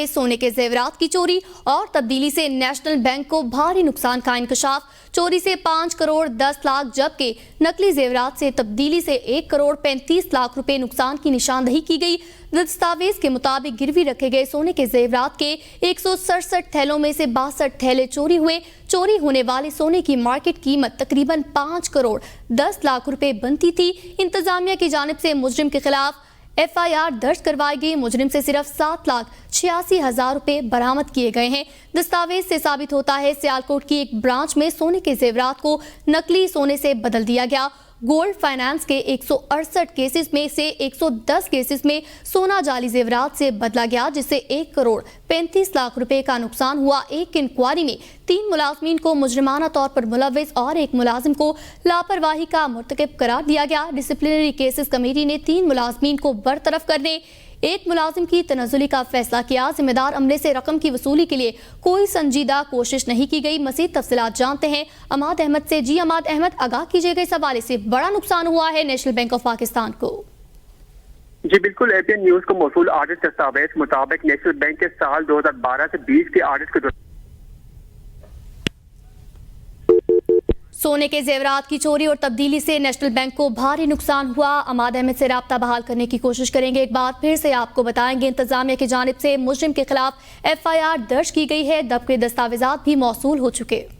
सोने के जेवरात की चोरी और तब्दीली से नेशनल बैंक को भारी नुकसान का इंकशाफ। चोरी से 5 करोड़ 10 लाख जबकि नकली जेवरात से तब्दीली से 1 करोड़ 35 लाख रुपए नुकसान की निशानदही की गई। दस्तावेज के मुताबिक गिरवी रखे गए सोने के जेवरात के 167 थैलों में से 62 थैले चोरी हुए। चोरी होने वाले सोने की मार्केट कीमत तकरीबन 5 करोड़ 10 लाख रुपए बनती थी। इंतजामिया की जानिब से मुजरिम के खिलाफ FIR दर्ज करवाई गई। मुजरिम से सिर्फ 7,86,000 रुपए बरामद किए गए हैं। दस्तावेज से साबित होता है सियालकोट की एक ब्रांच में सोने के जेवरात को नकली सोने से बदल दिया गया। गोल्ड फाइनेंस के 168 केसेस में से 110 केसेस में सोना जाली जेवरात से बदला गया, जिससे 1 करोड़ 35 लाख रुपए का नुकसान हुआ। एक इंक्वायरी में 3 मुलाजमीन को मुजरिमाना तौर पर मुलव्विस और एक मुलाजिम को लापरवाही का मुर्तकिब करार दिया गया। डिसिप्लिनरी केसेस कमेटी ने 3 मुलाजमीन को बरतरफ करने, एक मुलाजिम की तनज़ुली का फैसला किया। जिम्मेदार अमले से रकम की वसूली के लिए कोई संजीदा कोशिश नहीं की गई। मज़ीद तफसीलात जानते हैं अमाद अहमद से। जी अमाद अहमद, आगाह कीजिएगा, इस हवाले से बड़ा नुकसान हुआ है नेशनल बैंक ऑफ पाकिस्तान को। जी बिल्कुल, APN न्यूज को मौसूल ऑडिट दस्तावेज मुताबिक नेशनल बैंक के साल 2012 से 20 के ऑडिट के दौरान सोने के जेवरात की चोरी और तब्दीली से नेशनल बैंक को भारी नुकसान हुआ। अमाद अहमद से राब्ता बहाल करने की कोशिश करेंगे। एक बार फिर से आपको बताएंगे, इंतजामिया की जानिब से मुजरिम के खिलाफ FIR दर्ज की गई है, जबकि दस्तावेजात भी मौसूल हो चुके।